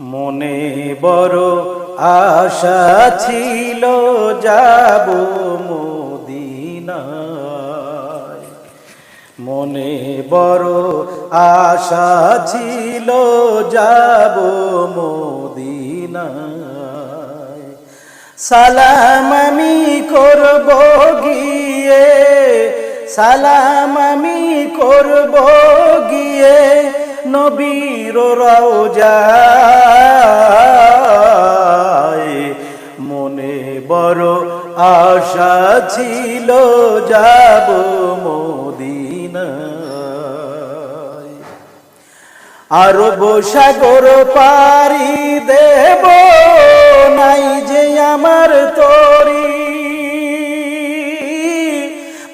মনে বড় আশা ছিল যাব মদিনায়, মনে বড় আশা ছিল যাব মদিনায়। সালাম আমি করব গিয়ে, সালাম আমি করব গিয়ে নবীর রওজায়। মনে বড় আশা ছিল যাব মদিনায়। আরব সাগর পাড়ি দেব, নাই যে আমার তরি,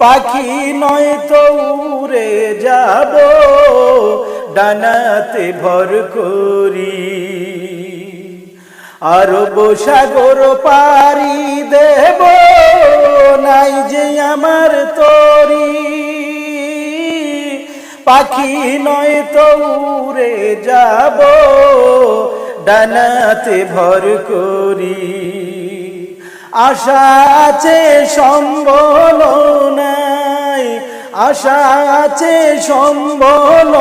পাখি নয় তো উড়ে যাব ডানাতে ভর করি। আরব সাগর পাড়ি দেব, নাই যে আমার তরি, পাখি নয় তো উড়ে যাব ডানাতে ভর করি। আশা আছে সম্বল নাই, আশা আছে সম্বল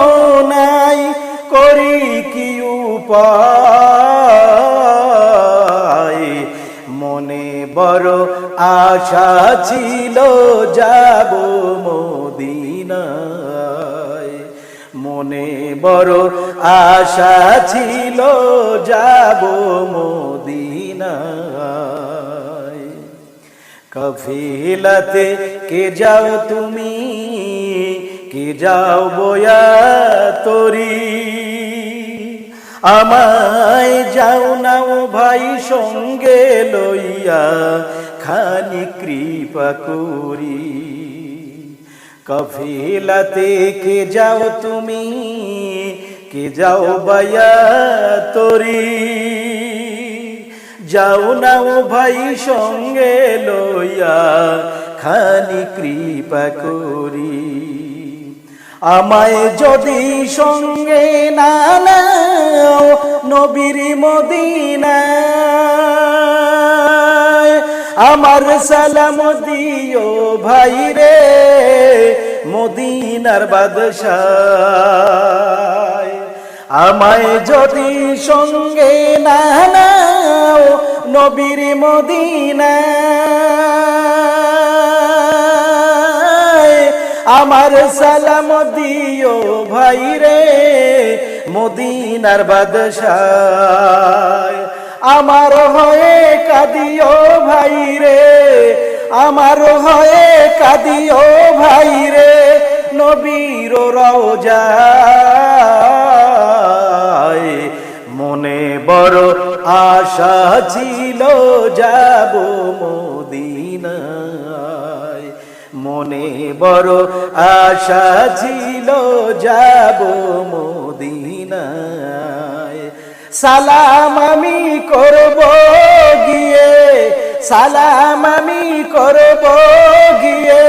নাই, করি কি উপায়। মনে বড় আশা ছিল যাব মদিনায়, মনে বড় আশা ছিল যাব মদিনায়। কাফিলাতে কে যাও তুমি, কে যাও বয়া তরি, আমায় যাও নাও ভাই সঙ্গে লইয়া খানি কৃপা করি। কাফিলাতে কে যাও তুমি, কে যাও বয়া তরি, যাও নাও ভাই সঙ্গে লইয়া খানি কৃপা করি। আমায় যদি সঙ্গে না নাও নবীর মদিনায়, আমার সালাম দিও ভাই রে মদিনার বাদশাহ। আমায় যদি সঙ্গে না নাও নবীর মদিনায়, আমার সালাম দিও ভাই রে মদিনার বাদশাহ। আমার হয়ে কাঁদিও ভাই রে, আমার হয়ে কাঁদিও ভাই রে নবীর রওজায়। মনে বড় আশা ছিল যাব মদিনায়, মনে বড় আশা ছিল যাব মদিনায়। সালাম আমি করব গিয়ে, সালাম আমি করব গিয়ে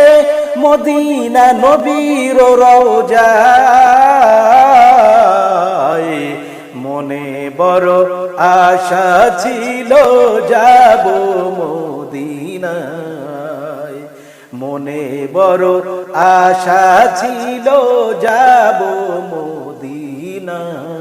মদিনা নবীর রওজায়। মনে বড় আশা ছিল যাব মদিনায়, মনে বড় আশা ছিল যাব মদিনায়।